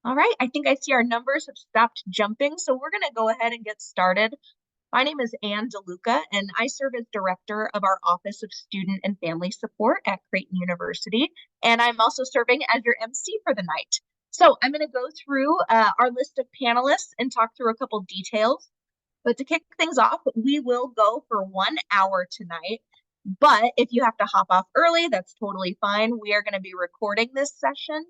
All right, I think I see our numbers have stopped jumping, so we're going to go ahead and get started. My name is Ann DeLuca, and I serve as director of our Office of Student and Family Support at Creighton University, and I'm also serving as your MC for the night. So I'm going to go through our list of panelists and talk through a couple details. But to kick things off, we will go for 1 hour tonight. But if you have to hop off early, that's totally fine. We are going to be recording this session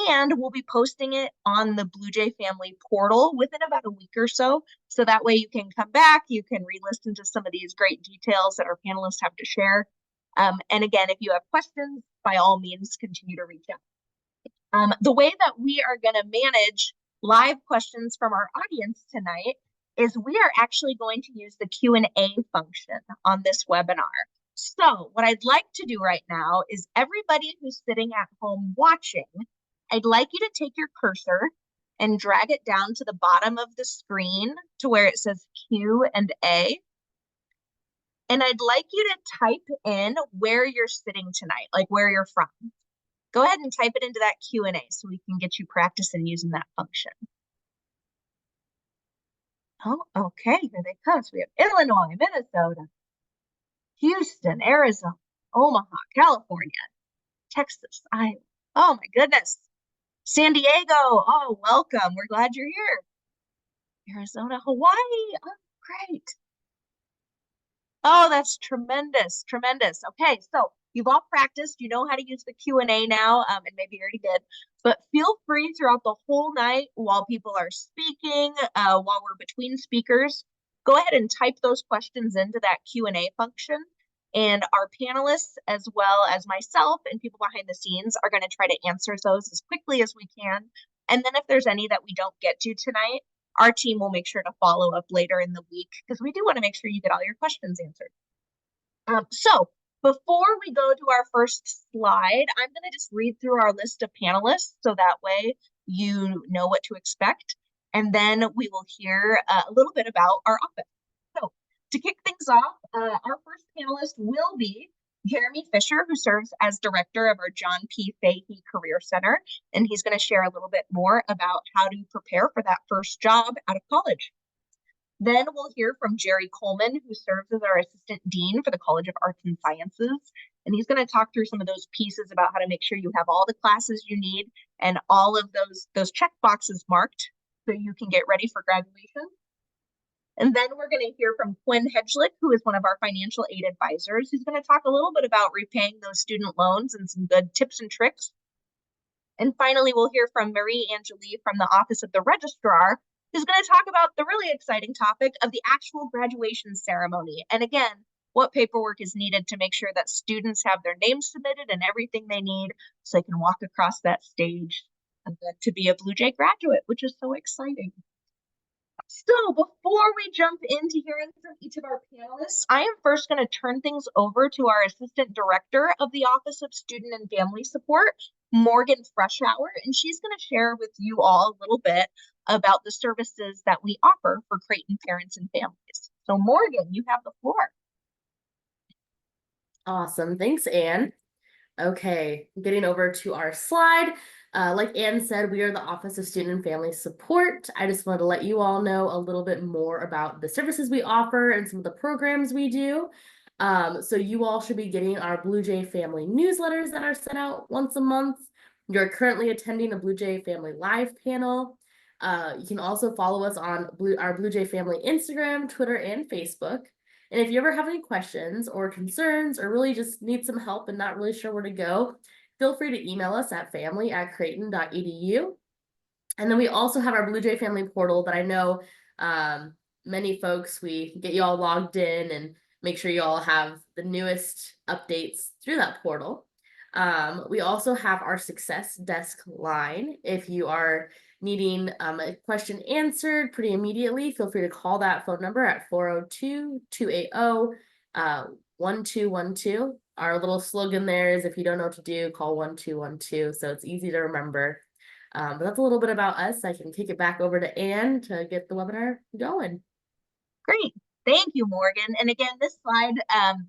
and we'll be posting it on the Bluejay family portal within about a week or so. So that way you can come back, you can re-listen to some of these great details that our panelists have to share. And again, if you have questions, by all means, continue to reach out. The way that we are going to manage live questions from our audience tonight is we are actually going to use the Q&A function on this webinar. So what I'd like to do right now is everybody who's sitting at home watching, I'd like you to take your cursor and drag it down to the bottom of the screen to where it says Q&A. And I'd like you to type in where you're sitting tonight, like where you're from. Go ahead and type it into that Q&A so we can get you practicing using that function. Oh, okay, here they come. So we have Illinois, Minnesota, Houston, Arizona, Omaha, California, Texas, Iowa. Oh my goodness. San Diego. Oh, welcome. We're glad you're here. Arizona, Hawaii. Oh, great. Oh, that's tremendous. Tremendous. Okay, so you've all practiced. You know how to use the Q&A now, and maybe you already did. But feel free throughout the whole night while people are speaking, while we're between speakers, go ahead and type those questions into that Q&A function. And our panelists, as well as myself and people behind the scenes, are going to try to answer those as quickly as we can. And then if there's any that we don't get to tonight, our team will make sure to follow up later in the week because we do want to make sure you get all your questions answered. So before we go to our first slide, I'm going to just read through our list of panelists so that way you know what to expect. And then we will hear a little bit about our office. So to kick things off, our first panelist will be Jeremy Fisher, who serves as director of our John P. Fahey Career Center, and he's going to share a little bit more about how to prepare for that first job out of college. Then we'll hear from Jerry Coleman, who serves as our assistant dean for the College of Arts and Sciences, and he's going to talk through some of those pieces about how to make sure you have all the classes you need and all of those check boxes marked so you can get ready for graduation. And then we're going to hear from Quinn Hedgelick, who is one of our financial aid advisors, who's going to talk a little bit about repaying those student loans and some good tips and tricks. And finally, we'll hear from Marie Angeli from the Office of the Registrar, who's going to talk about the really exciting topic of the actual graduation ceremony. And again, what paperwork is needed to make sure that students have their names submitted and everything they need so they can walk across that stage to be a Bluejay graduate, which is so exciting. So before we jump into hearing from each of our panelists, I am first going to turn things over to our Assistant Director of the Office of Student and Family Support, Morgan Freshour, and she's going to share with you all a little bit about the services that we offer for Creighton parents and families. So Morgan, you have the floor. Awesome. Thanks, Ann. Okay, getting over to our slide. Like Ann said, we are the Office of Student and Family Support. I just wanted to let you all know a little bit more about the services we offer and some of the programs we do. So you all should be getting our Bluejay family newsletters that are sent out once a month. You're currently attending a Bluejay family live panel. You can also follow us on our Bluejay family Instagram, Twitter, and Facebook. And if you ever have any questions or concerns or really just need some help and not really sure where to go, feel free to email us at family@creighton.edu. And then we also have our Bluejay family portal that I know many folks, we get you all logged in and make sure you all have the newest updates through that portal. We also have our Success Desk line. If you are needing a question answered pretty immediately, feel free to call that phone number at 402-280-1212. Our little slogan there is, if you don't know what to do, call 1212. So it's easy to remember. But that's a little bit about us. I can kick it back over to Ann to get the webinar going. Great. Thank you, Morgan. And again, this slide,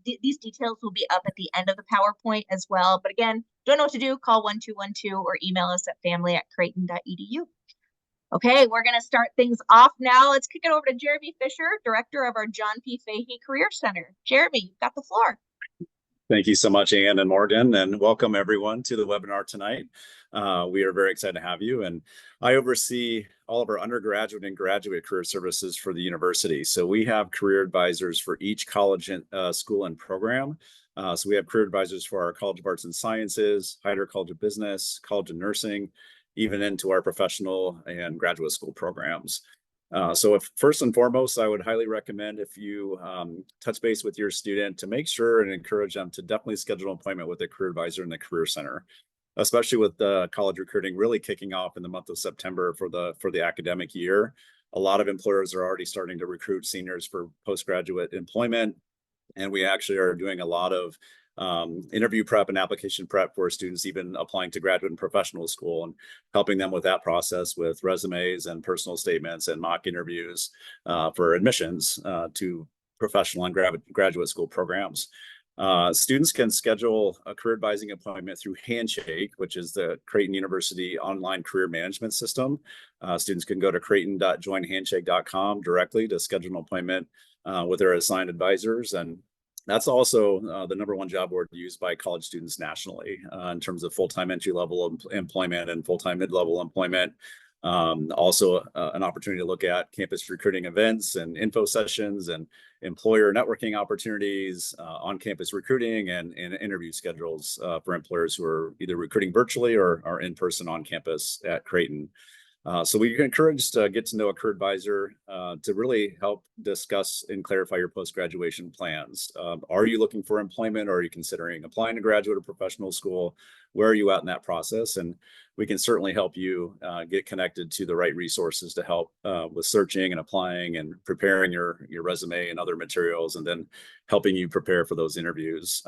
these details will be up at the end of the PowerPoint as well. But again, don't know what to do, call 1212 or email us at family@creighton.edu. Okay, we're going to start things off now. Let's kick it over to Jeremy Fisher, director of our John P. Fahey Career Center. Jeremy, you've got the floor. Thank you so much, Ann and Morgan, and welcome everyone to the webinar tonight. We are very excited to have you, and I oversee all of our undergraduate and graduate career services for the university. So we have career advisors for each college, school, and program. So we have career advisors for our College of Arts and Sciences, Heider College of Business, College of Nursing, even into our professional and graduate school programs. So first and foremost, I would highly recommend if you touch base with your student to make sure and encourage them to definitely schedule an appointment with a career advisor in the Career Center, especially with college recruiting really kicking off in the month of September for the academic year. A lot of employers are already starting to recruit seniors for postgraduate employment, and we actually are doing a lot of interview prep and application prep for students even applying to graduate and professional school, and helping them with that process with resumes and personal statements and mock interviews for admissions to professional and graduate school programs. Students can schedule a career advising appointment through Handshake, which is the Creighton University online career management system. Students can go to creighton.joinhandshake.com directly to schedule an appointment with their assigned advisors, and that's also the #1 job board used by college students nationally in terms of full-time entry-level employment and full-time mid-level employment. Also an opportunity to look at campus recruiting events and info sessions and employer networking opportunities, on-campus recruiting, and interview schedules for employers who are either recruiting virtually or are in person on campus at Creighton. So we encourage to get to know a career advisor to really help discuss and clarify your post-graduation plans. Are you looking for employment, or are you considering applying to graduate or professional school? Where are you at in that process? And we can certainly help you get connected to the right resources to help with searching and applying and preparing your resume and other materials, and then helping you prepare for those interviews,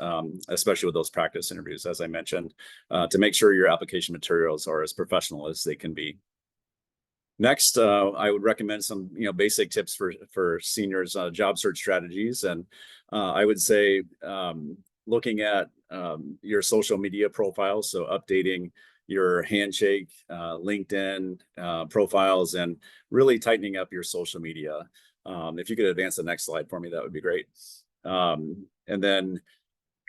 especially with those practice interviews, as I mentioned, to make sure your application materials are as professional as they can be. Next, I would recommend some basic tips for seniors job search strategies, and I would say looking at your social media profiles, so updating your Handshake, LinkedIn profiles, and really tightening up your social media. If you could advance the next slide for me, that would be great. And then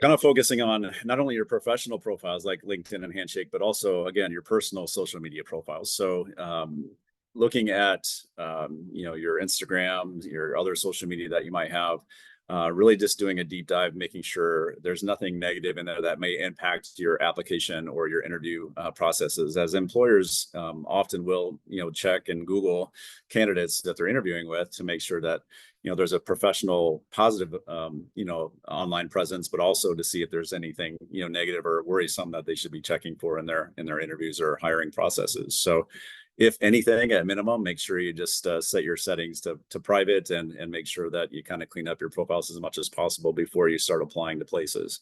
kind of focusing on not only your professional profiles like LinkedIn and Handshake, but also, again, your personal social media profiles. So looking at your Instagram, your other social media that you might have, really just doing a deep dive, making sure there's nothing negative in there that may impact your application or your interview processes, as employers often will check and Google candidates that they're interviewing with to make sure that there's a professional, positive online presence, but also to see if there's anything negative or worrisome that they should be checking for in their interviews or hiring processes. So if anything, at minimum, make sure you just set your settings to private, and make sure that you kind of clean up your profiles as much as possible before you start applying to places.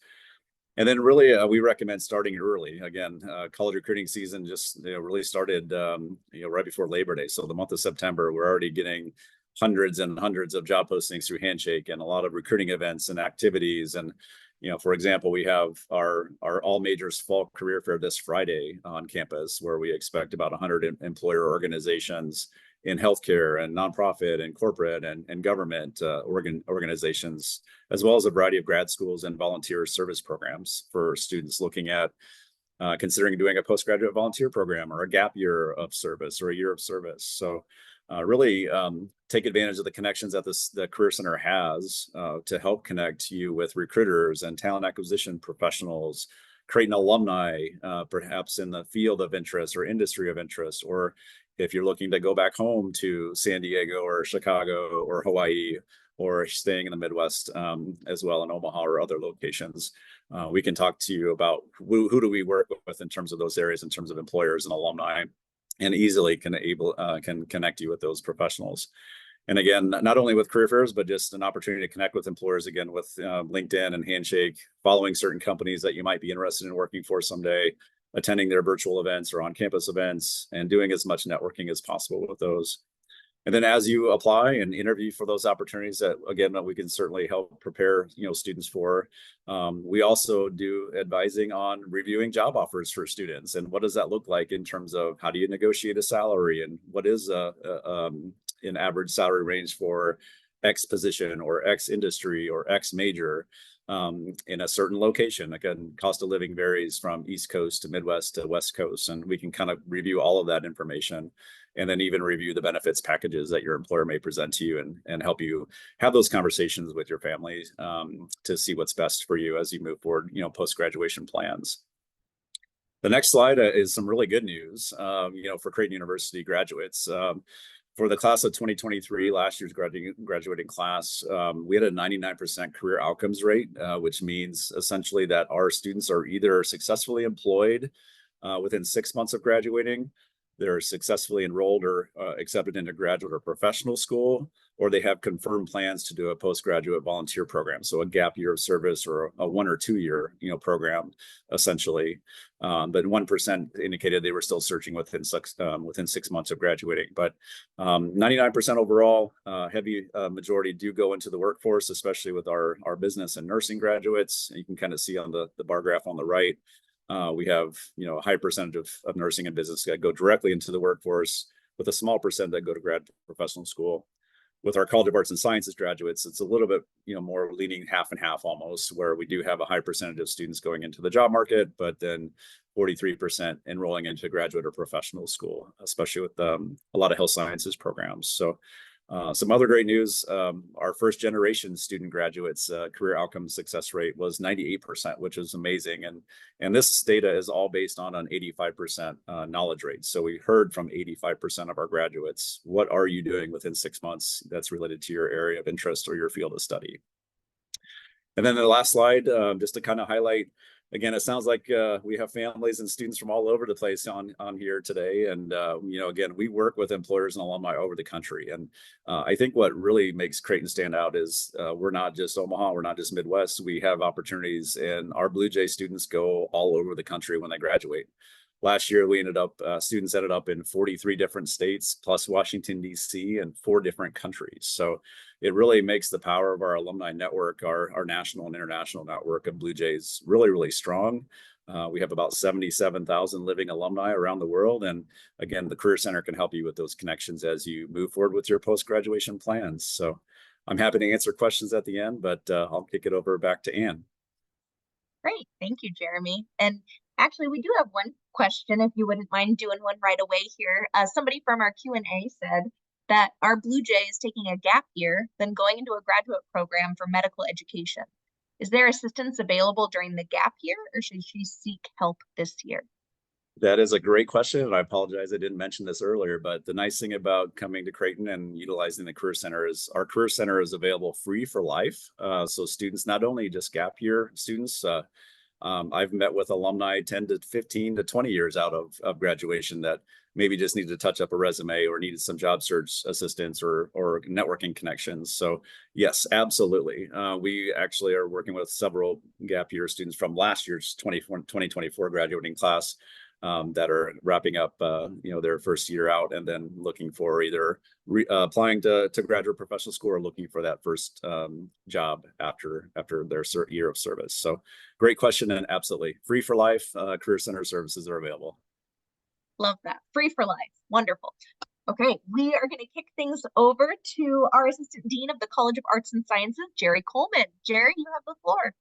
And then really, we recommend starting early. Again, college recruiting season just really started right before Labor Day. So the month of September, we're already getting hundreds and hundreds of job postings through Handshake, and a lot of recruiting events and activities. And for example, we have our all majors fall career fair this Friday on campus, where we expect about 100 employer organizations in healthcare and nonprofit and corporate and government organizations, as well as a variety of grad schools and volunteer service programs for students looking at considering doing a postgraduate volunteer program or a gap year of service or a year of service. So really take advantage of the connections that the Career Center has to help connect you with recruiters and talent acquisition professionals, Creighton alumni, perhaps in the field of interest or industry of interest, or if you're looking to go back home to San Diego or Chicago or Hawaii, or staying in the Midwest as well, in Omaha or other locations. We can talk to you about who do we work with in terms of those areas, in terms of employers and alumni, and easily can connect you with those professionals. And again, not only with career fairs, but just an opportunity to connect with employers, again, with LinkedIn and Handshake, following certain companies that you might be interested in working for someday, attending their virtual events or on-campus events, and doing as much networking as possible with those. And then as you apply and interview for those opportunities that, again, that we can certainly help prepare, students for, we also do advising on reviewing job offers for students. And what does that look like in terms of how do you negotiate a salary, and what is an average salary range for X position or X industry or X major in a certain location. Again, cost of living varies from East Coast to Midwest to West Coast, and we can kind of review all of that information, and then even review the benefits packages that your employer may present to you, and help you have those conversations with your family to see what's best for you as you move forward, post-graduation plans. The next slide is some really good news, for Creighton University graduates. For the class of 2023, last year's graduating class, we had a 99% career outcomes rate, which means essentially that our students are either successfully employed within 6 months of graduating, they're successfully enrolled or accepted into graduate or professional school, or they have confirmed plans to do a postgraduate volunteer program. So a gap year of service, or a 1 or 2 year, program, essentially. But 1% indicated they were still searching within 6 months of graduating. But 99% overall, heavy majority do go into the workforce, especially with our business and nursing graduates. You can kind of see on the bar graph on the right. We have, a high percentage of nursing and business that go directly into the workforce, with a small percent that go to grad professional school. With our College of Arts and Sciences graduates, it's a little bit, more leaning half and half almost, where we do have a high percentage of students going into the job market, but then 43% enrolling into graduate or professional school, especially with a lot of health sciences programs. So some other great news, our first generation student graduates career outcome success rate was 98%, which is amazing. And this data is all based on an 85% knowledge rate. So we heard from 85% of our graduates, what are you doing within 6 months that's related to your area of interest or your field of study? And then the last slide, just to kind of highlight, again, it sounds like we have families and students from all over the place on here today. And, again, we work with employers and alumni over the country. And I think what really makes Creighton stand out is we're not just Omaha, we're not just Midwest. We have opportunities, and our Bluejay students go all over the country when they graduate. Last year, students ended up in 43 different states, plus Washington, D.C., and 4 different countries. So it really makes the power of our alumni network, our national and international network of Bluejays, really, really strong. We have about 77,000 living alumni around the world. And again, the Career Center can help you with those connections as you move forward with your post-graduation plans. So I'm happy to answer questions at the end, but I'll kick it over back to Ann. Great. Thank you, Jeremy. And actually, we do have one question, if you wouldn't mind doing one right away here. Somebody from our Q&A said that our Bluejay is taking a gap year, then going into a graduate program for medical education. Is there assistance available during the gap year, or should she seek help this year? That is a great question, and I apologize I didn't mention this earlier, but the nice thing about coming to Creighton and utilizing the Career Center is our Career Center is available free for life. So students, not only just gap year students, I've met with alumni 10 to 15 to 20 years out of graduation that maybe just needed to touch up a resume or needed some job search assistance or networking connections. So yes, absolutely. We actually are working with several gap year students from last year's 2024 graduating class that are wrapping up their first year out, and then looking for either applying to graduate professional school or looking for that first job after their year of service. So great question, and absolutely free for life. Career Center services are available. Love that. Free for life. Wonderful. Okay, we are going to kick things over to our Assistant Dean of the College of Arts and Sciences, Jerry Coleman. Jerry, you have the floor.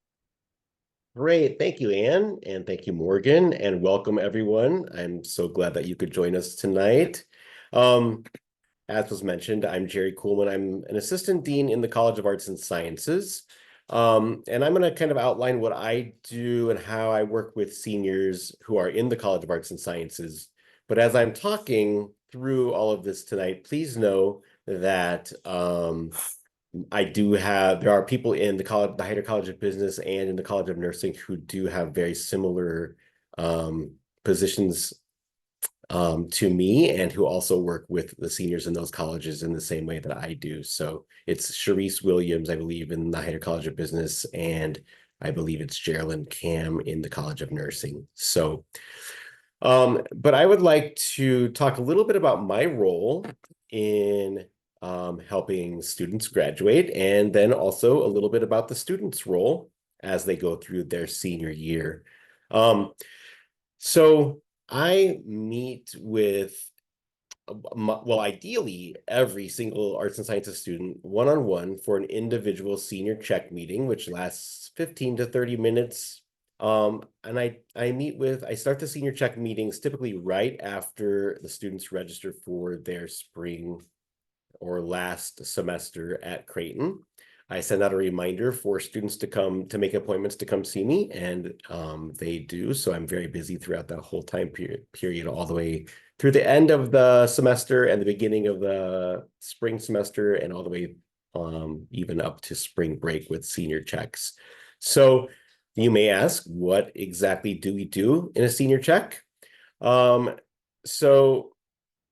Great. Thank you, Ann, and thank you, Morgan, and welcome, everyone. I'm so glad that you could join us tonight. As was mentioned, I'm Jerry Coleman. I'm an Assistant Dean in the College of Arts and Sciences. And I'm going to kind of outline what I do and how I work with seniors who are in the College of Arts and Sciences. But as I'm talking through all of this tonight, please know that there are people in the Heider College of Business and in the College of Nursing who do have very similar positions to me, and who also work with the seniors in those colleges in the same way that I do. So it's Sharice Williams, I believe, in the Heider College of Business, and I believe it's Geraldine Cam in the College of Nursing. So, but I would like to talk a little bit about my role in helping students graduate, and then also a little bit about the students' role as they go through their senior year. So I meet with, well, ideally, every single arts and sciences student one-on-one for an individual senior check meeting, which lasts 15 to 30 minutes. And I start the senior check meetings typically right after the students register for their spring or last semester at Creighton. I send out a reminder for students to make appointments to come see me, and they do. So I'm very busy throughout that whole time period, all the way through the end of the semester and the beginning of the spring semester, and all the way even up to spring break with senior checks. So you may ask, what exactly do we do in a senior check? So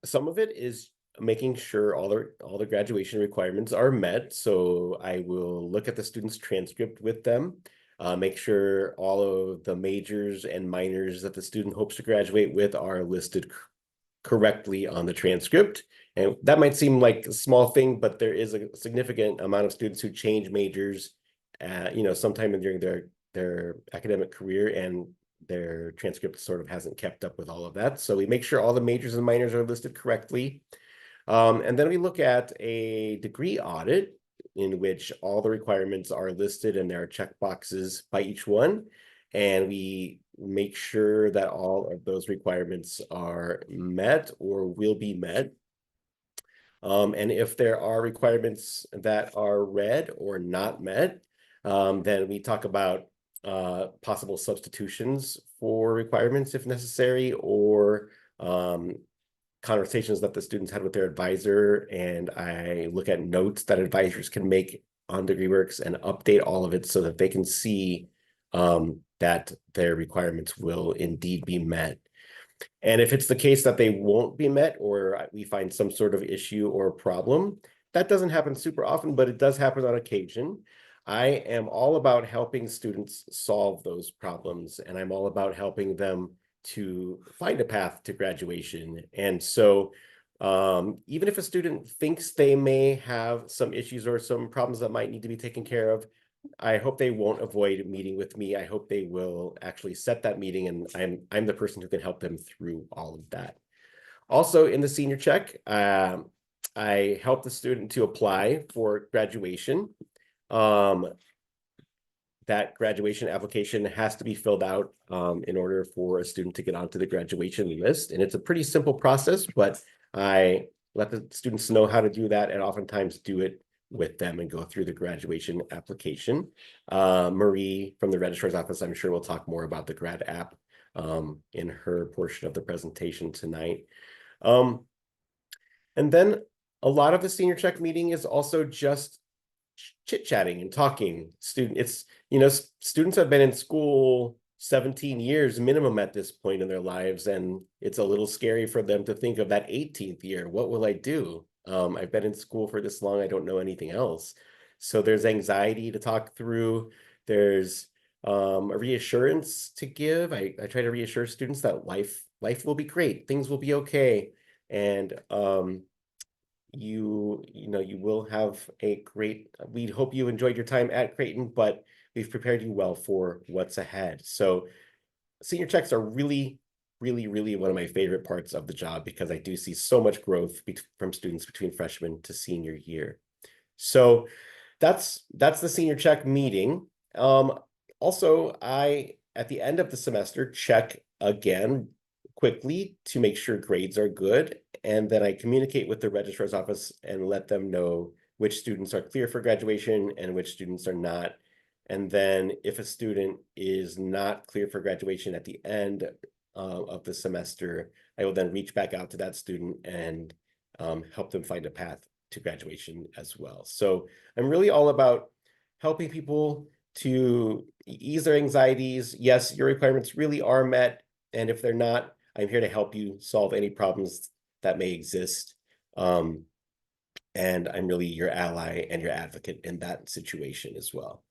some of it is making sure all the graduation requirements are met. So I will look at the student's transcript with them, make sure all of the majors and minors that the student hopes to graduate with are listed correctly on the transcript. And that might seem like a small thing, but there is a significant amount of students who change majors, sometime during their academic career, and their transcript sort of hasn't kept up with all of that. So we make sure all the majors and minors are listed correctly. And then we look at a degree audit in which all the requirements are listed and there are check boxes by each one. And we make sure that all of those requirements are met or will be met. And if there are requirements that are read or not met, then we talk about possible substitutions for requirements if necessary, or conversations that the students had with their advisor, and I look at notes that advisors can make on DegreeWorks and update all of it so that they can see that their requirements will indeed be met. And if it's the case that they won't be met, or we find some sort of issue or problem, that doesn't happen super often, but it does happen on occasion. I am all about helping students solve those problems, and I'm all about helping them to find a path to graduation. And so even if a student thinks they may have some issues or some problems that might need to be taken care of, I hope they won't avoid meeting with me. I hope they will actually set that meeting, and I'm the person who can help them through all of that. Also, in the senior check, I help the student to apply for graduation. That graduation application has to be filled out in order for a student to get onto the graduation list. And it's a pretty simple process, but I let the students know how to do that, and oftentimes do it with them and go through the graduation application. Marie from the registrar's office, I'm sure, will talk more about the grad app in her portion of the presentation tonight. And then a lot of the senior check meeting is also just chit-chatting and talking. Students have been in school 17 years minimum at this point in their lives, and it's a little scary for them to think of that 18th year. What will I do? I've been in school for this long, I don't know anything else. So there's anxiety to talk through. There's a reassurance to give. I try to reassure students that life will be great, things will be okay, and you will have a great, we hope you enjoyed your time at Creighton, but we've prepared you well for what's ahead. So senior checks are really, really, really one of my favorite parts of the job, because I do see so much growth from students between freshman to senior year. So that's the senior check meeting. Also, at the end of the semester, check again quickly to make sure grades are good. And then I communicate with the registrar's office and let them know which students are clear for graduation and which students are not. And then if a student is not clear for graduation at the end of the semester, I will then reach back out to that student and help them find a path to graduation as well. So I'm really all about helping people to ease their anxieties. Yes, your requirements really are met. And if they're not, I'm here to help you solve any problems that may exist. And I'm really your ally and your advocate in that situation as well.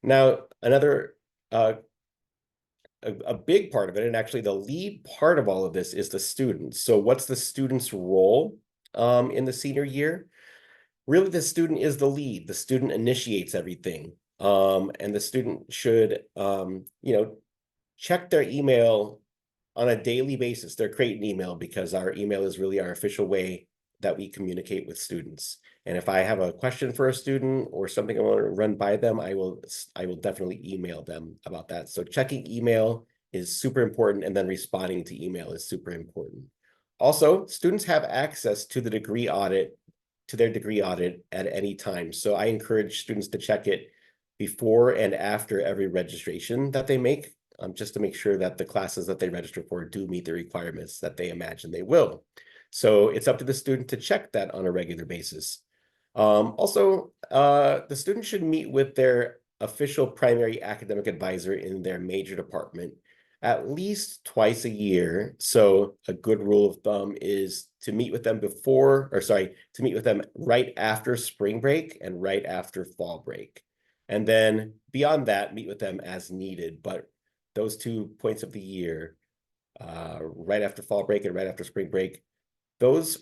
Now, another a big part of it, and actually the lead part of all of this, is the students. So what's the student's role in the senior year? really the student is the lead. The student initiates everything. And the student should, check their email on a daily basis. They're creating email because our email is really our official way that we communicate with students. And if I have a question for a student or something I want to run by them, I will definitely email them about that. So checking email is super important, and then responding to email is super important. Also, students have access to the degree audit, to their degree audit at any time. So I encourage students to check it before and after every registration that they make, just to make sure that the classes that they register for do meet the requirements that they imagine they will. So it's up to the student to check that on a regular basis. Also, the student should meet with their official primary academic advisor in their major department at least twice a year. So a good rule of thumb is to meet with them to meet with them right after spring break and right after fall break. And then beyond that, meet with them as needed. But those 2 points of the year, right after fall break and right after spring break, those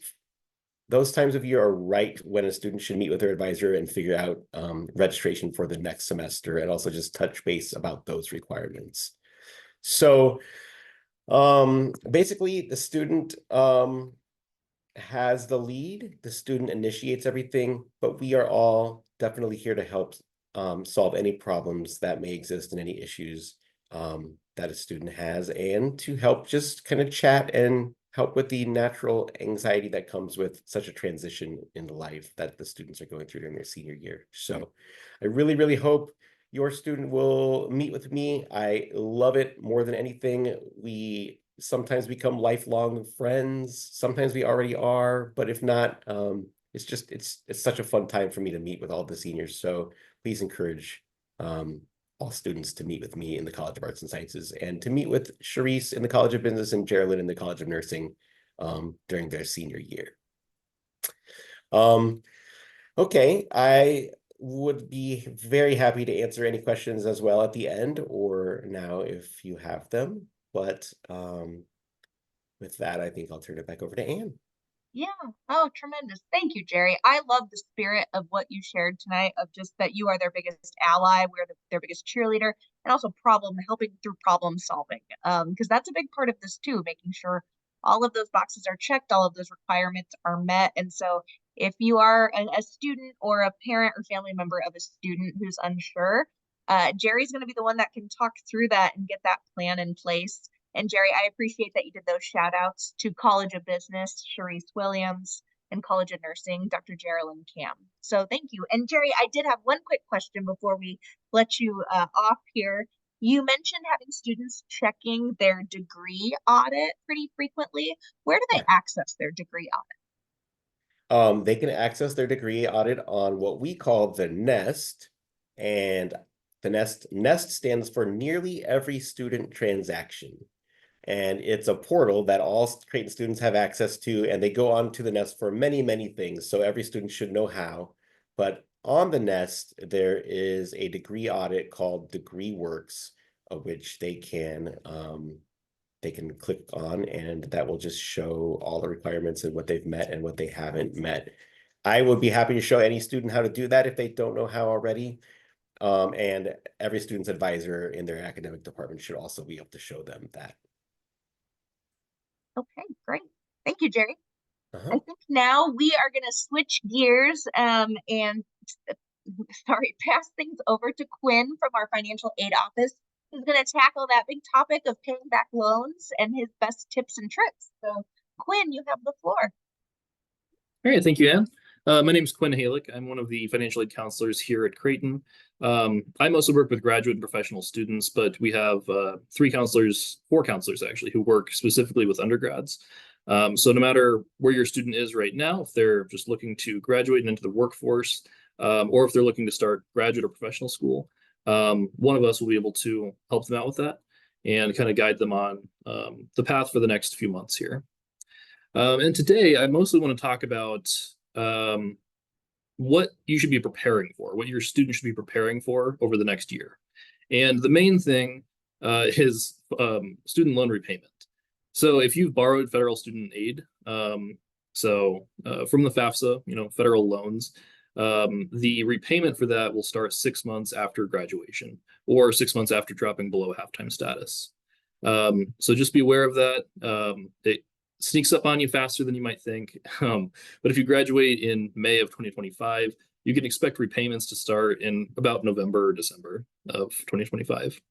times of year are right when a student should meet with their advisor and figure out registration for the next semester, and also just touch base about those requirements. So basically the student has the lead, the student initiates everything, but we are all definitely here to help solve any problems that may exist and any issues that a student has, and to help just kind of chat and help with the natural anxiety that comes with such a transition in life that the students are going through during their senior year. So I really, really hope your student will meet with me. I love it more than anything. We sometimes become lifelong friends. Sometimes we already are, but if not, it's such a fun time for me to meet with all the seniors. So please encourage all students to meet with me in the College of Arts and Sciences, and to meet with Charisse in the College of Business and Geraldine in the College of Nursing during their senior year. Okay, I would be very happy to answer any questions as well at the end or now if you have them. But with that, I think I'll turn it back over to Anne. Yeah. Oh, tremendous. Thank you, Jerry. I love the spirit of what you shared tonight, of just that you are their biggest ally, we're their biggest cheerleader, and also helping through problem solving. Because that's a big part of this too, making sure all of those boxes are checked, all of those requirements are met. And so if you are a student or a parent or family member of a student who's unsure, Jerry's going to be the one that can talk through that and get that plan in place. And Jerry, I appreciate that you did those shout outs to College of Business, Charisse Williams, and College of Nursing, Dr. Geraldine Cam. So thank you. And Jerry, I did have one quick question before we let you off here. You mentioned having students checking their degree audit pretty frequently. Where do they access their degree audit? They can access their degree audit on what we call the NEST, and the NEST stands for Nearly Every Student Transaction. And it's a portal that all Creighton students have access to, and they go on to the NEST for many, many things. So every student should know how. But on the NEST, there is a degree audit called DegreeWorks, which they can click on, and that will just show all the requirements and what they've met and what they haven't met. I would be happy to show any student how to do that if they don't know how already. And every student's advisor in their academic department should also be able to show them that. Okay, great. Thank you, Jerry. Uh-huh. I think now we are going to switch gears and pass things over to Quinn from our financial aid office, who's going to tackle that big topic of paying back loans and his best tips and tricks. So Quinn, you have the floor. All right, thank you, Anne. My name is Quinn Halick. I'm one of the financial aid counselors here at Creighton. I mostly work with graduate and professional students, but we have four counselors actually, who work specifically with undergrads. So no matter where your student is right now, if they're just looking to graduate and into the workforce, or if they're looking to start graduate or professional school, one of us will be able to help them out with that and kind of guide them on the path for the next few months here. And today, I mostly want to talk about what you should be preparing for, what your student should be preparing for over the next year. And the main thing is student loan repayment. So if you've borrowed federal student aid, from the FAFSA, federal loans, The repayment for that will start 6 months after graduation or 6 months after dropping below half-time status. So just be aware of that. It sneaks up on you faster than you might think. But if you graduate in May of 2025, you can expect repayments to start in about November or December of 2025.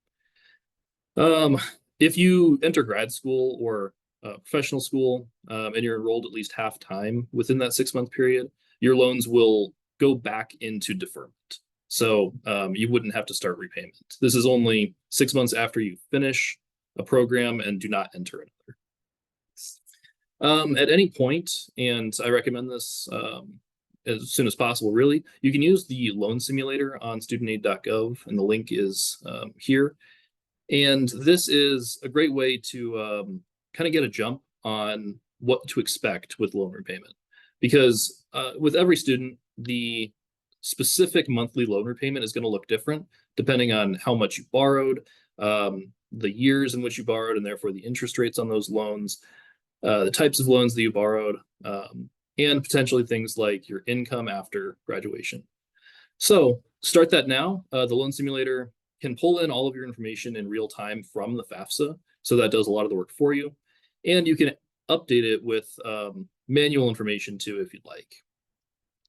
If you enter grad school or professional school and you're enrolled at least half time within that 6 month period, your loans will go back into deferment. So you wouldn't have to start repayment. This is only 6 months after you finish a program and do not enter another. At any point, and I recommend this as soon as possible, really, you can use the loan simulator on studentaid.gov, and the link is here. And this is a great way to kind of get a jump on what to expect with loan repayment. Because with every student, the specific monthly loan repayment is going to look different depending on how much you borrowed, the years in which you borrowed, and therefore the interest rates on those loans, the types of loans that you borrowed, and potentially things like your income after graduation. So start that now. The loan simulator can pull in all of your information in real time from the FAFSA. So that does a lot of the work for you. And you can update it with manual information too, if you'd like.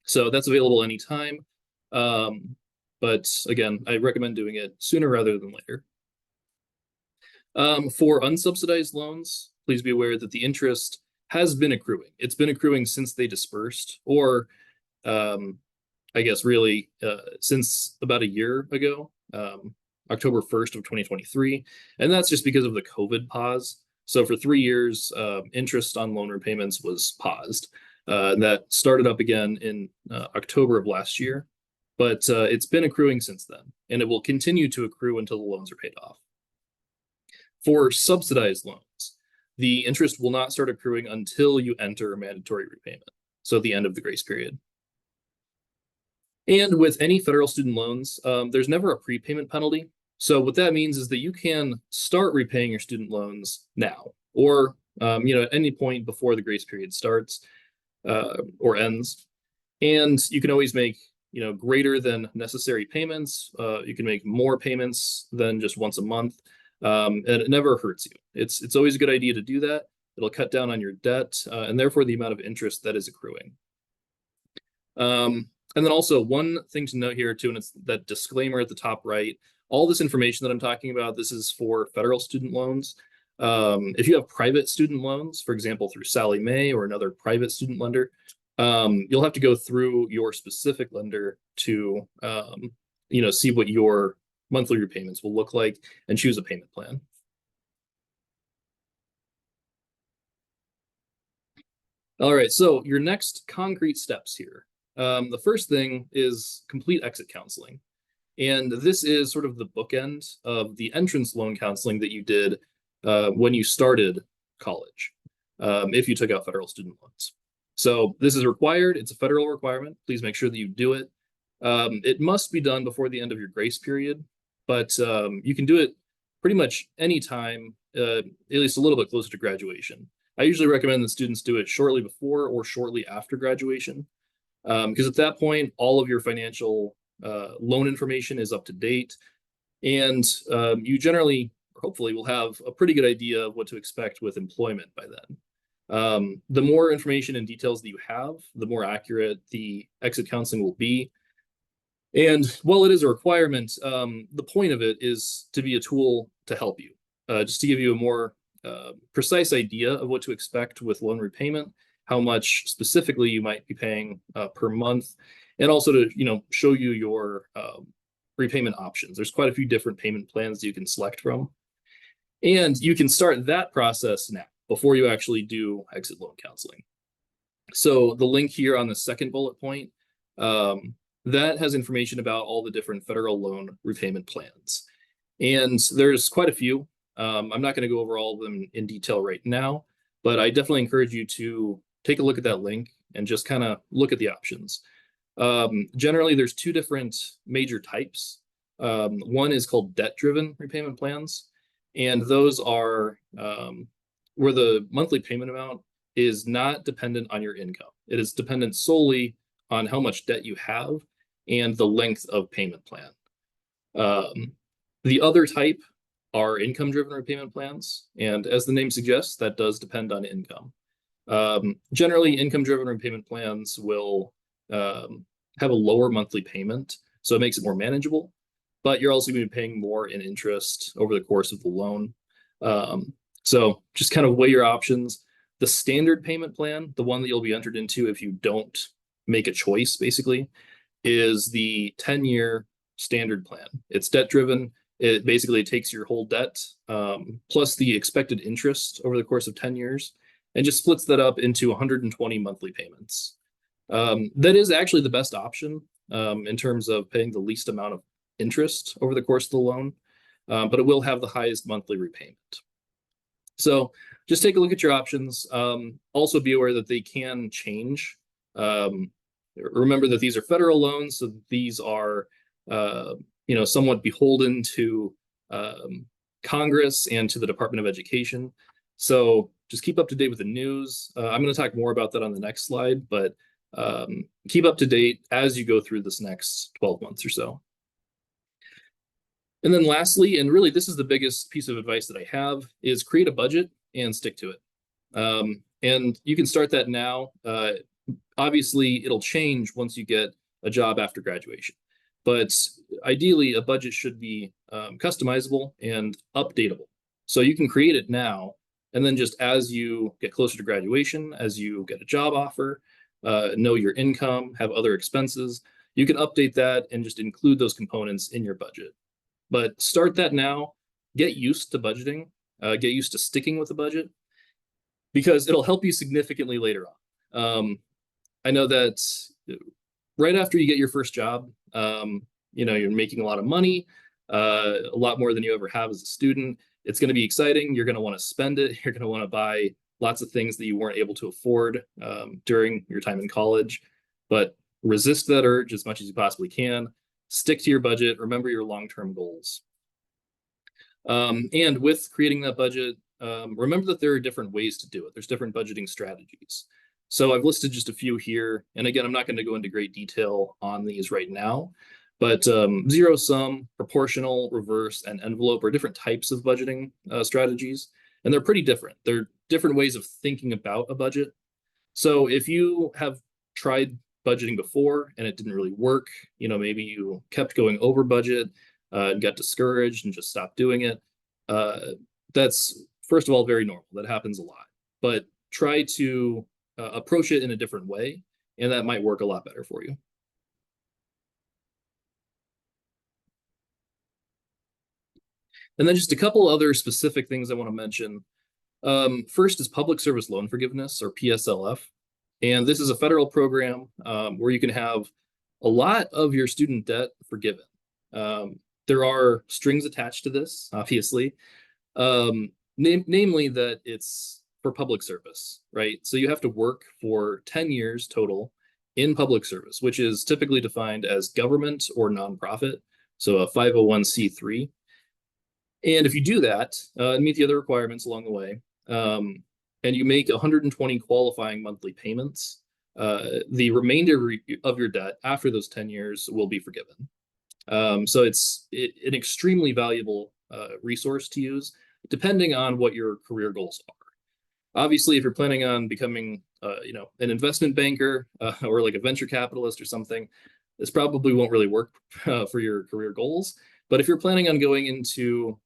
So that's available anytime. But again, I recommend doing it sooner rather than later. For unsubsidized loans, please be aware that the interest has been accruing. It's been accruing since they dispersed, or I guess really since about a year ago, October 1st of 2023. And that's just because of the COVID pause. So for 3 years, interest on loan repayments was paused. That started up again in October of last year, but it's been accruing since then, and it will continue to accrue until the loans are paid off. For subsidized loans, the interest will not start accruing until you enter mandatory repayment, so the end of the grace period. And with any federal student loans, there's never a prepayment penalty. So what that means is that you can start repaying your student loans now, or at any point before the grace period starts or ends. And you can always make greater than necessary payments. You can make more payments than just once a month, and it never hurts you. It's always a good idea to do that. It'll cut down on your debt and therefore the amount of interest that is accruing. And then also one thing to note here too, and it's that disclaimer at the top right. All this information that I'm talking about, this is for federal student loans. If you have private student loans, for example, through Sallie Mae or another private student lender, you'll have to go through your specific lender to see what your monthly repayments will look like and choose a payment plan. All right, so your next concrete steps here. The first thing is complete exit counseling. And this is sort of the bookend of the entrance loan counseling that you did when you started college, if you took out federal student loans. So this is required. It's a federal requirement. Please make sure that you do it. It must be done before the end of your grace period, but you can do it pretty much any time, at least a little bit closer to graduation. I usually recommend that students do it shortly before or shortly after graduation, because at that point, all of your financial loan information is up to date, and you generally, hopefully, will have a pretty good idea of what to expect with employment by then. The more information and details that you have, the more accurate the exit counseling will be. And while it is a requirement, the point of it is to be a tool to help you, just to give you a more precise idea of what to expect with loan repayment, how much specifically you might be paying per month, and also to show you your repayment options. There's quite a few different payment plans that you can select from, and you can start that process now before you actually do exit loan counseling. So the link here on the second bullet point, that has information about all the different federal loan repayment plans, and there's quite a few. I'm not going to go over all of them in detail right now, but I definitely encourage you to take a look at that link and just kind of look at the options. Generally, there's two different major types. One is called debt-driven repayment plans, and those are where the monthly payment amount is not dependent on your income. It is dependent solely on how much debt you have and the length of payment plan. The other type are income-driven repayment plans, and as the name suggests, that does depend on income. Generally, income-driven repayment plans will have a lower monthly payment, so it makes it more manageable, but you're also going to be paying more in interest over the course of the loan. So just kind of weigh your options. The standard payment plan, the one that you'll be entered into if you don't make a choice, basically, is the 10-year standard plan. It's debt-driven. It basically takes your whole debt plus the expected interest over the course of 10 years and just splits that up into 120 monthly payments. That is actually the best option in terms of paying the least amount of interest over the course of the loan, but it will have the highest monthly repayment. So just take a look at your options. Also be aware that they can change. Remember that these are federal loans, so these are somewhat beholden to Congress and to the Department of Education. So just keep up to date with the news. I'm going to talk more about that on the next slide, but keep up to date as you go through this next 12 months or so. And then lastly, and really this is the biggest piece of advice that I have, is create a budget and stick to it. And you can start that now. Obviously, it'll change once you get a job after graduation. But ideally, a budget should be customizable and updatable. So you can create it now, and then just as you get closer to graduation, as you get a job offer, know your income, have other expenses, you can update that and just include those components in your budget. But start that now, get used to budgeting, get used to sticking with the budget, because it'll help you significantly later on. I know that right after you get your first job, you're making a lot of money, a lot more than you ever have as a student. It's going to be exciting. You're going to want to spend it. You're going to want to buy lots of things that you weren't able to afford during your time in college. But resist that urge as much as you possibly can. Stick to your budget. Remember your long-term goals. And with creating that budget, remember that there are different ways to do it. There's different budgeting strategies. So I've listed just a few here. And again, I'm not going to go into great detail on these right now, but zero sum, proportional, reverse, and envelope are different types of budgeting strategies. And they're pretty different. They're different ways of thinking about a budget. So if you have tried budgeting before and it didn't really work, maybe you kept going over budget, got discouraged and just stopped doing it. That's, first of all, very normal. That happens a lot. But try to approach it in a different way, and that might work a lot better for you. And then just a couple other specific things I want to mention. First is public service loan forgiveness, or PSLF. And this is a federal program where you can have a lot of your student debt forgiven. There are strings attached to this, obviously, namely that it's for public service, right? So you have to work for 10 years total in public service, which is typically defined as government or nonprofit, so a 501c3. And if you do that and meet the other requirements along the way, and you make 120 qualifying monthly payments, the remainder of your debt after those 10 years will be forgiven. So it's an extremely valuable resource to use, depending on what your career goals are. Obviously, if you're planning on becoming, an investment banker or like a venture capitalist or something, this probably won't really work for your career goals. But if you're planning on going into,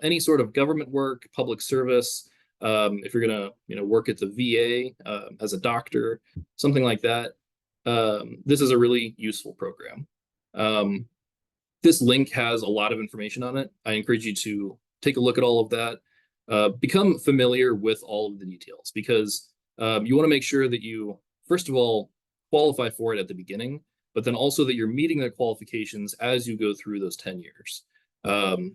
any sort of government work, public service, if you're gonna, work at the VA as a doctor, something like that, this is a really useful program. This link has a lot of information on it. I encourage you to take a look at all of that. Become familiar with all of the details, because you want to make sure that you, first of all, qualify for it at the beginning, but then also that you're meeting the qualifications as you go through those 10 years. The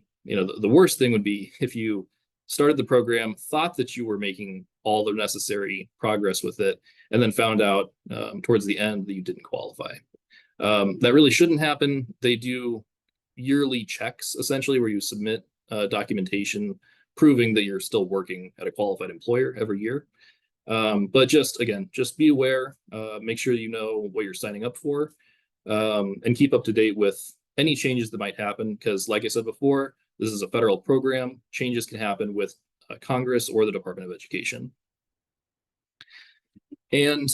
worst thing would be if you started the program, thought that you were making all the necessary progress with it, and then found out towards the end that you didn't qualify. That really shouldn't happen. They do yearly checks, essentially, where you submit documentation proving that you're still working at a qualified employer every year. But just again, just be aware, make sure you know what you're signing up for, and keep up to date with any changes that might happen. Because like I said before, this is a federal program. Changes can happen with Congress or the Department of Education. And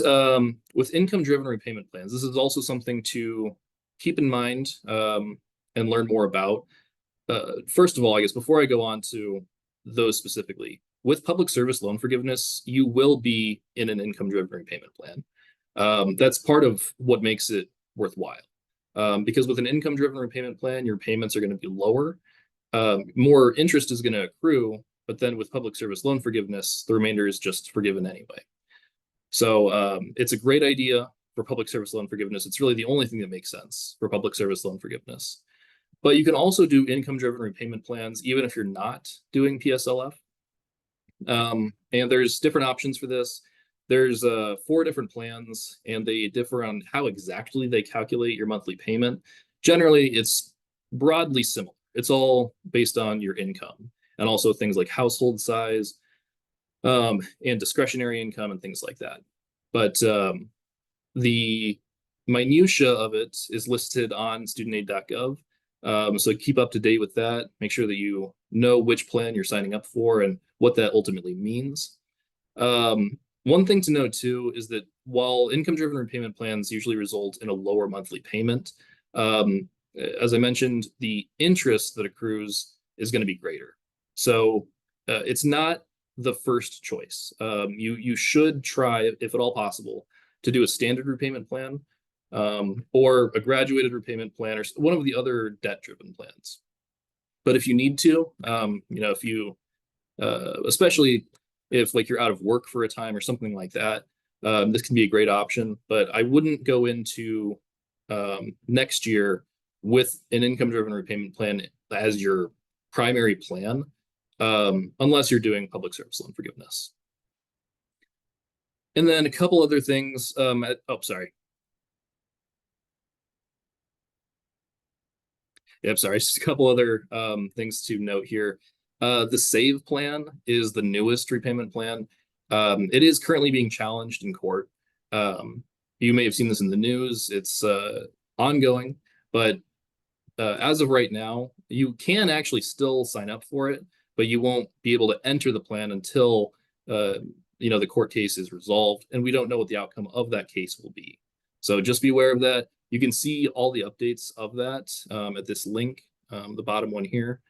with income-driven repayment plans, this is also something to keep in mind and learn more about. First of all, I guess before I go on to those specifically, with public service loan forgiveness, you will be in an income-driven repayment plan. That's part of what makes it worthwhile. Because with an income-driven repayment plan, your payments are going to be lower. More interest is going to accrue, but then with public service loan forgiveness, the remainder is just forgiven anyway. So it's a great idea for public service loan forgiveness. It's really the only thing that makes sense for public service loan forgiveness. But you can also do income-driven repayment plans even if you're not doing PSLF. And there's different options for this. There's 4 different plans, and they differ on how exactly they calculate your monthly payment. Generally, it's broadly similar. It's all based on your income and also things like household size, and discretionary income and things like that. But the minutia of it is listed on studentaid.gov. So keep up to date with that. Make sure that you know which plan you're signing up for and what that ultimately means. One thing to note too is that while income-driven repayment plans usually result in a lower monthly payment, as I mentioned, the interest that accrues is going to be greater. So it's not the first choice. You should try, if at all possible, to do a standard repayment plan, or a graduated repayment plan, or one of the other debt-driven plans. But if you need to, if you, especially if like you're out of work for a time or something like that, this can be a great option. But I wouldn't go into next year with an income-driven repayment plan as your primary plan, unless you're doing public service loan forgiveness. And then a couple other things. Sorry. Yep, sorry. Just a couple other things to note here. The SAVE plan is the newest repayment plan. It is currently being challenged in court. You may have seen this in the news. It's ongoing, but as of right now, you can actually still sign up for it, but you won't be able to enter the plan until the court case is resolved, and we don't know what the outcome of that case will be. So just be aware of that. You can see all the updates of that at this link, the bottom one here.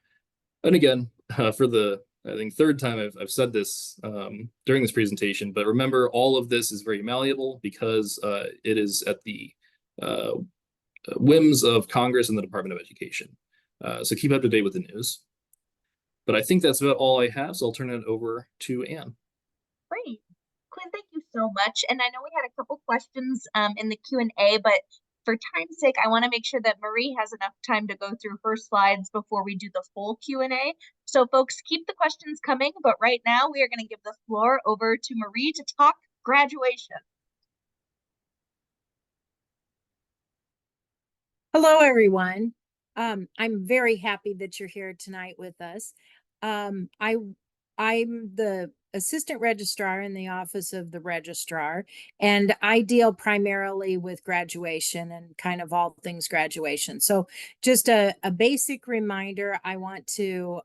And again, for the, I think, 3rd time I've said this during this presentation, but remember, all of this is very malleable because it is at the whims of Congress and the Department of Education. So keep up to date with the news. But I think that's about all I have, so I'll turn it over to Anne. Great. Quinn, thank you so much. And I know we had a couple questions in the Q&A, but for time's sake, I want to make sure that Marie has enough time to go through her slides before we do the full Q&A. So folks, keep the questions coming, but right now we are going to give the floor over to Marie to talk graduation. Hello, everyone. I'm very happy that you're here tonight with us. I'm the assistant registrar in the office of the registrar, and I deal primarily with graduation and kind of all things graduation. So just a basic reminder, I want to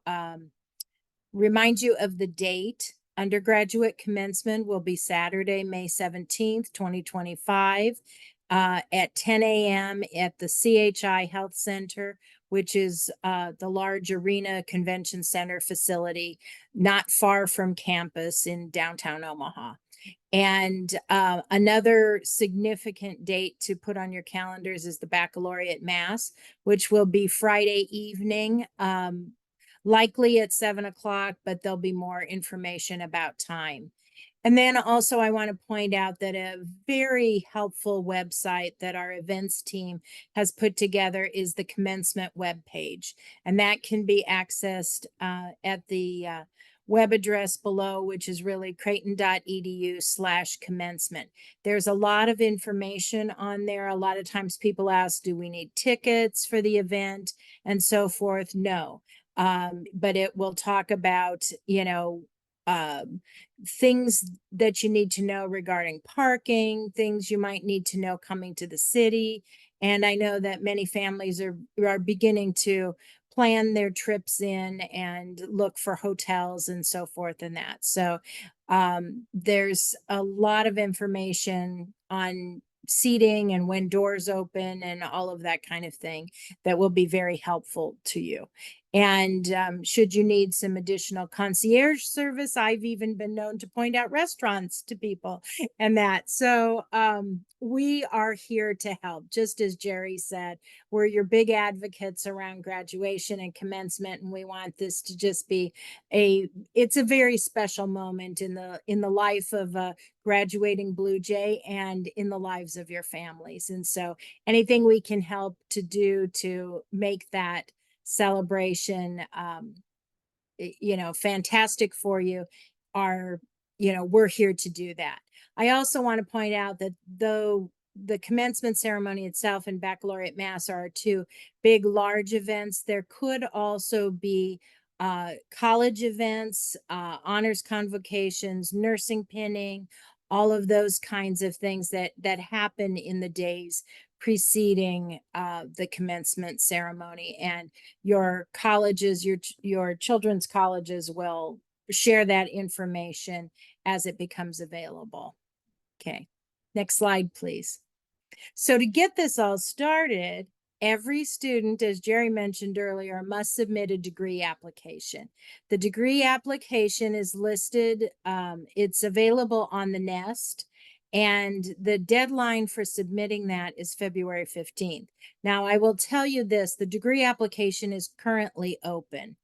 remind you of the date. Undergraduate commencement will be Saturday, May 17th, 2025. At 10 a.m. at the CHI Health Center, which is the large arena convention center facility not far from campus in downtown Omaha. And another significant date to put on your calendars is the baccalaureate mass, which will be Friday evening, likely at 7 o'clock, but there'll be more information about time. And then also I want to point out that a very helpful website that our events team has put together is the commencement webpage. And that can be accessed at the web address below, which is really creighton.edu/commencement. There's a lot of information on there. A lot of times people ask, do we need tickets for the event and so forth? No. But it will talk about, things that you need to know regarding parking, things you might need to know coming to the city. And I know that many families are beginning to plan their trips in and look for hotels and so forth and that. So there's a lot of information on seating and when doors open and all of that kind of thing that will be very helpful to you. And should you need some additional concierge service, I've even been known to point out restaurants to people and that. So we are here to help. Just as Jerry said, we're your big advocates around graduation and commencement, and we want this to just be it's a very special moment in the life of a graduating Bluejay and in the lives of your families. And so anything we can help to do to make that celebration fantastic for you are, we're here to do that. I also want to point out that though the commencement ceremony itself and baccalaureate mass are two big large events, there could also be college events, honors convocations, nursing pinning, all of those kinds of things that happen in the days preceding the commencement ceremony. And your colleges, your children's colleges will share that information as it becomes available. Okay, next slide, please. So to get this all started, every student, as Jerry mentioned earlier, must submit a degree application. The degree application is listed, it's available on the Nest, and the deadline for submitting that is February 15th. Now, I will tell you this, the degree application is currently open.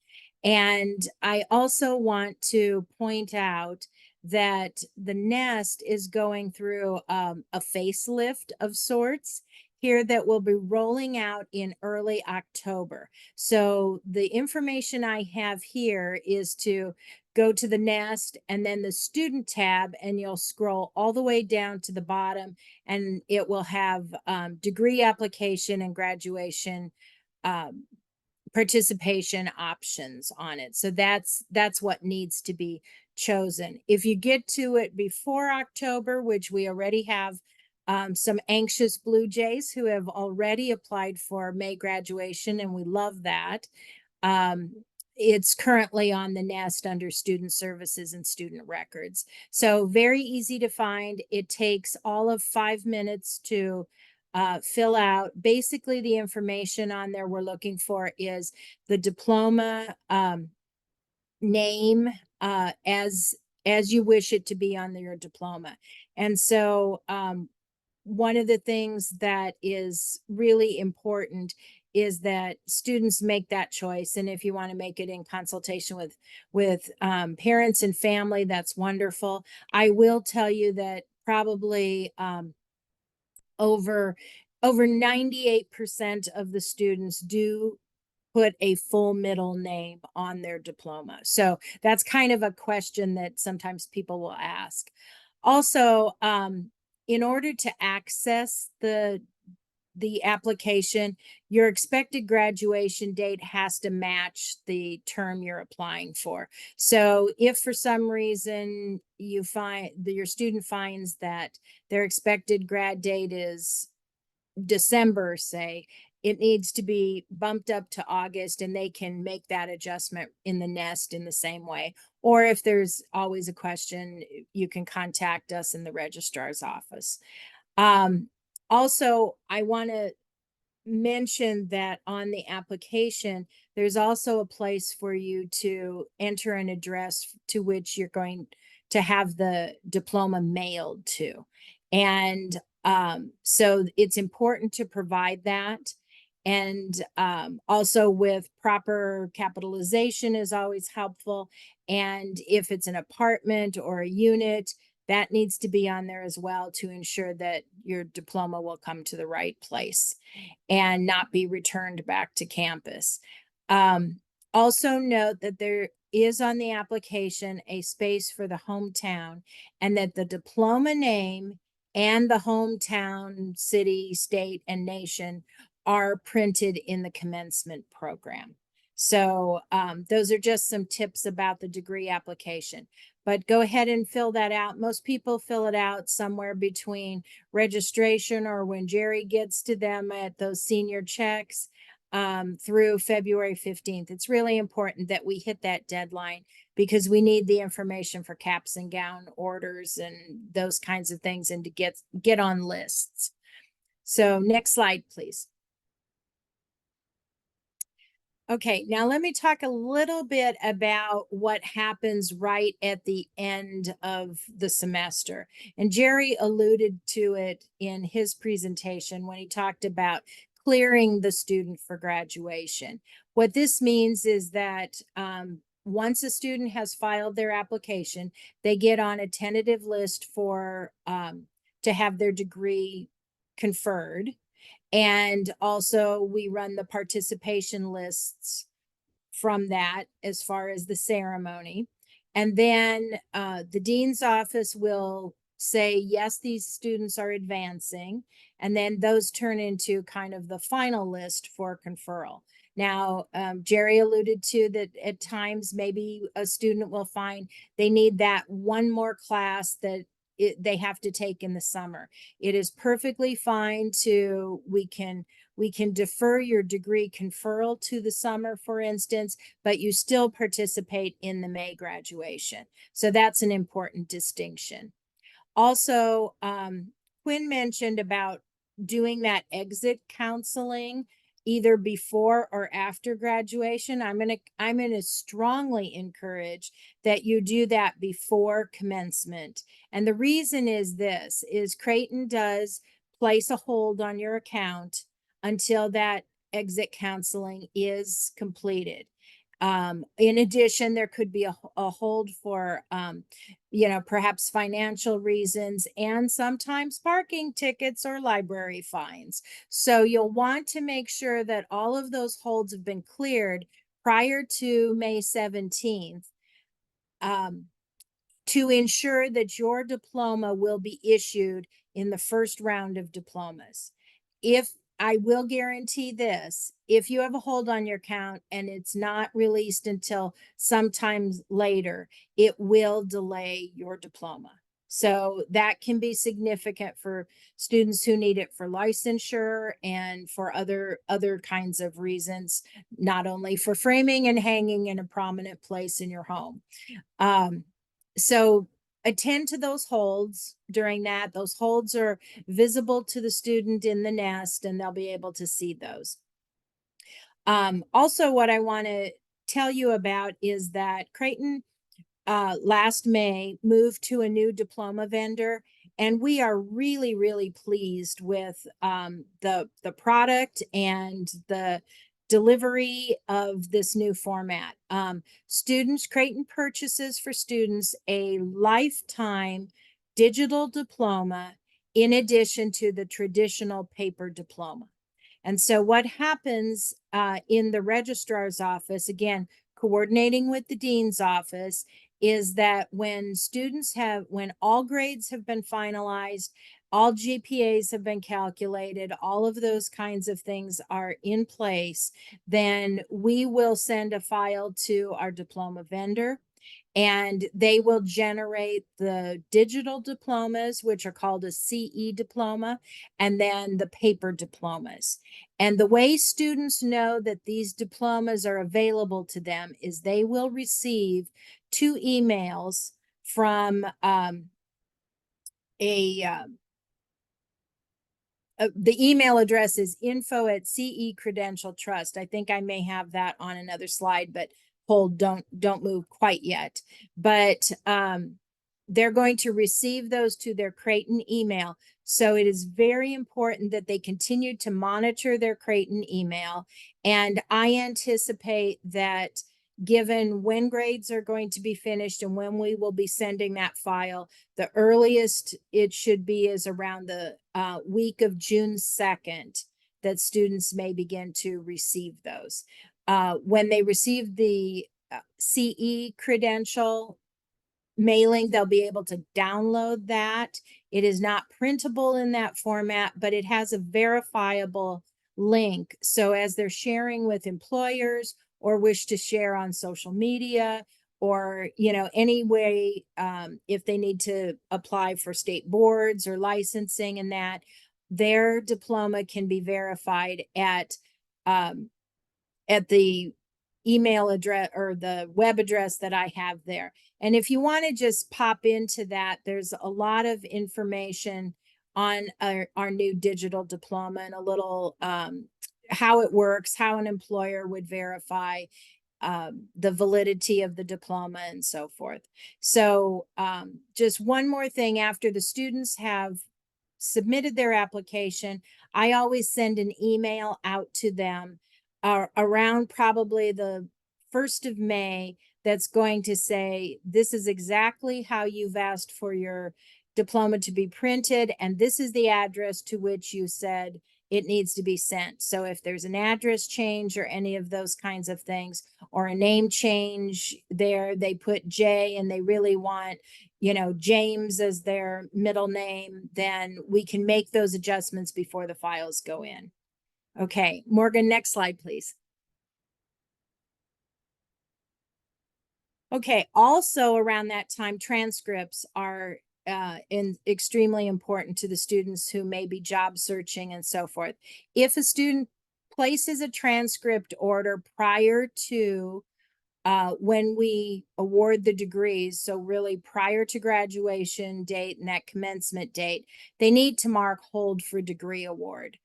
And I also want to point out that the Nest is going through a facelift of sorts here that will be rolling out in early October. So the information I have here is to go to the Nest and then the student tab, and you'll scroll all the way down to the bottom, and it will have degree application and graduation participation options on it. So that's what needs to be chosen. If you get to it before October, which we already have some anxious Bluejays who have already applied for May graduation, and we love that. It's currently on the Nest under student services and student records. So very easy to find. It takes all of 5 minutes to fill out. Basically, the information on there we're looking for is the diploma name as you wish it to be on your diploma. And so one of the things that is really important is that students make that choice. And if you want to make it in consultation with parents and family, that's wonderful. I will tell you that probably over 98% of the students do put a full middle name on their diploma. So that's kind of a question that sometimes people will ask. Also, in order to access the application, your expected graduation date has to match the term you're applying for. So if for some reason you find that your student finds that their expected grad date is December, say, it needs to be bumped up to August, and they can make that adjustment in the Nest in the same way. Or if there's always a question, you can contact us in the registrar's office. Also, I want to mention that on the application, there's also a place for you to enter an address to which you're going to have the diploma mailed to. And so it's important to provide that. And also with proper capitalization is always helpful. And if it's an apartment or a unit, that needs to be on there as well to ensure that your diploma will come to the right place and not be returned back to campus. Also note that there is on the application a space for the hometown, and that the diploma name and the hometown, city, state, and nation are printed in the commencement program. So those are just some tips about the degree application. But go ahead and fill that out. Most people fill it out somewhere between registration or when Jerry gets to them at those senior checks through February 15th. It's really important that we hit that deadline because we need the information for caps and gown orders and those kinds of things and to get on lists. So next slide, please. Okay, now let me talk a little bit about what happens right at the end of the semester. And Jerry alluded to it in his presentation when he talked about clearing the student for graduation. What this means is that once a student has filed their application, they get on a tentative list for to have their degree conferred. And also we run the participation lists from that as far as the ceremony. And then the dean's office will say, yes, these students are advancing. And then those turn into kind of the final list for conferral. Now, Jerry alluded to that at times, maybe a student will find they need that one more class that they have to take in the summer. It is perfectly fine to, we can defer your degree conferral to the summer, for instance, but you still participate in the May graduation. So that's an important distinction. Also, Quinn mentioned about doing that exit counseling either before or after graduation. I'm gonna strongly encourage that you do that before commencement. And the reason is this, is Creighton does place a hold on your account until that exit counseling is completed. In addition, there could be a hold for, perhaps financial reasons and sometimes parking tickets or library fines. So you'll want to make sure that all of those holds have been cleared prior to May 17th to ensure that your diploma will be issued in the first round of diplomas. If I will guarantee this, if you have a hold on your account and it's not released until sometimes later, it will delay your diploma. So that can be significant for students who need it for licensure and for other kinds of reasons, not only for framing and hanging in a prominent place in your home. So attend to those holds during that. Those holds are visible to the student in the nest and they'll be able to see those. Also, what I want to tell you about is that Creighton last May moved to a new diploma vendor, and we are really, really pleased with the product and the delivery of this new format. Creighton purchases for students a lifetime digital diploma in addition to the traditional paper diploma. And so what happens in the registrar's office, again, coordinating with the dean's office, is that when all grades have been finalized, all GPAs have been calculated, all of those kinds of things are in place, then we will send a file to our diploma vendor and they will generate the digital diplomas, which are called a CE diploma, and then the paper diplomas. And the way students know that these diplomas are available to them is they will receive 2 emails from the email address is info@CE Credential Trust. I think I may have that on another slide, but hold, don't move quite yet. But they're going to receive those to their Creighton email. So it is very important that they continue to monitor their Creighton email. And I anticipate that given when grades are going to be finished and when we will be sending that file, the earliest it should be is around the week of June 2nd that students may begin to receive those. When they receive the CE credential mailing, they'll be able to download that. It is not printable in that format, but it has a verifiable link. So as they're sharing with employers or wish to share on social media, or, you know, any way, if they need to apply for state boards or licensing and that, their diploma can be verified um, at the email address or the web address that I have there. And if you want to just pop into that, there's a lot of information on our new digital diploma and a little how it works, how an employer would verify the validity of the diploma and so forth. So just one more thing, after the students have submitted their application, I always send an email out to them around probably the 1st of May that's going to say, this is exactly how you've asked for your diploma to be printed, and this is the address to which you said it needs to be sent. So if there's an address change or any of those kinds of things, or a name change there, they put J and they really want, you know, James as their middle name, then we can make those adjustments before the files go in. Okay, Morgan, next slide, please. Okay, also around that time, transcripts are extremely important to the students who may be job searching and so forth. If a student places a transcript order prior to when we award the degrees, so really prior to graduation date and that commencement date, they need to mark hold for degree award.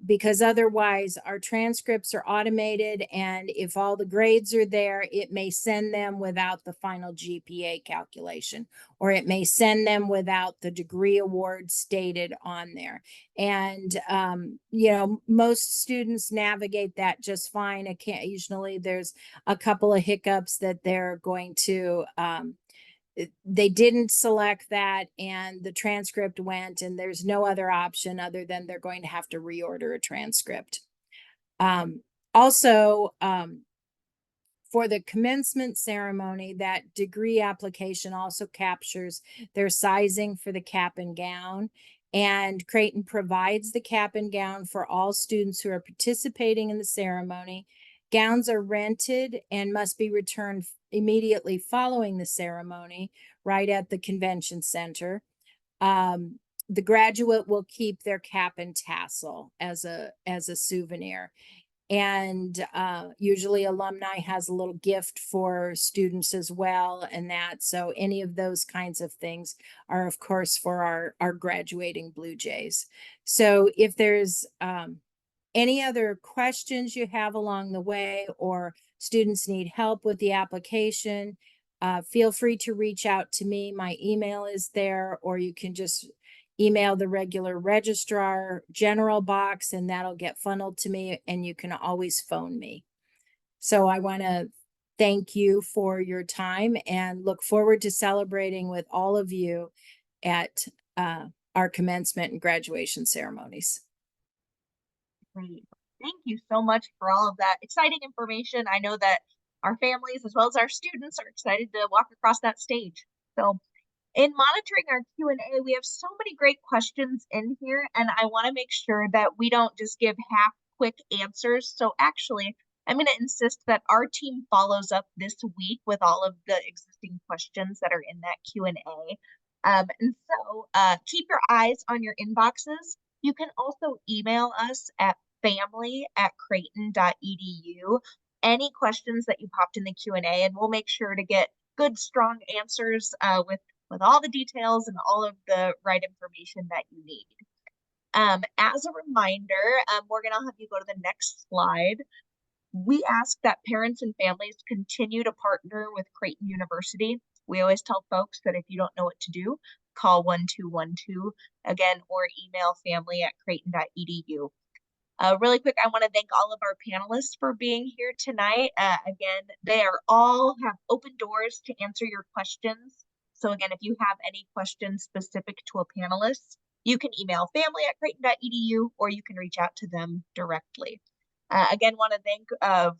Because otherwise our transcripts are automated, and if all the grades are there, it may send them without the final GPA calculation, or it may send them without the degree award stated on there. And, you know, most students navigate that just fine. Occasionally there's a couple of hiccups that they're going to, they didn't select that and the transcript went, and there's no other option other than they're going to have to reorder a transcript. Also, for the commencement ceremony, that degree application also captures their sizing for the cap and gown. And Creighton provides the cap and gown for all students who are participating in the ceremony. Gowns are rented and must be returned immediately following the ceremony, right at the convention center. The graduate will keep their cap and tassel as a souvenir. And usually alumni has a little gift for students as well, and that, so any of those kinds of things are of course for our graduating Blue Jays. So if there's any other questions you have along the way, or students need help with the application, feel free to reach out to me. My email is there, or you can just email the regular registrar general box and that'll get funneled to me, and you can always phone me. So I want to thank you for your time and look forward to celebrating with all of you at our commencement and graduation ceremonies. Great. Thank you so much for all of that exciting information. I know that our families as well as our students are excited to walk across that stage. So in monitoring our Q&A, we have so many great questions in here, and I want to make sure that we don't just give half quick answers. So actually, I'm going to insist that our team follows up this week with all of the existing questions that are in that Q&A. And so keep your eyes on your inboxes. You can also email us at family@creighton.edu. Any questions that you popped in the Q&A, and we'll make sure to get good, strong answers with all the details and all of the right information that you need. As a reminder, Morgan, I'll have you go to the next slide. We ask that parents and families continue to partner with Creighton University. We always tell folks that if you don't know what to do, call 1212 again, or email family@creighton.edu. Really quick, I want to thank all of our panelists for being here tonight. Again, they are all have open doors to answer your questions. So again, if you have any questions specific to a panelist, you can email family@creighton.edu, or you can reach out to them directly. Again, want to thank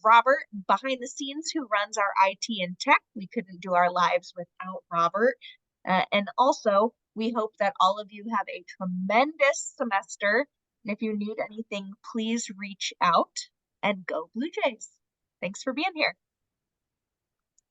Robert behind the scenes, who runs our IT and tech. We couldn't do our lives without Robert. And also, we hope that all of you have a tremendous semester. And if you need anything, please reach out, and go Blue Jays. Thanks for being here.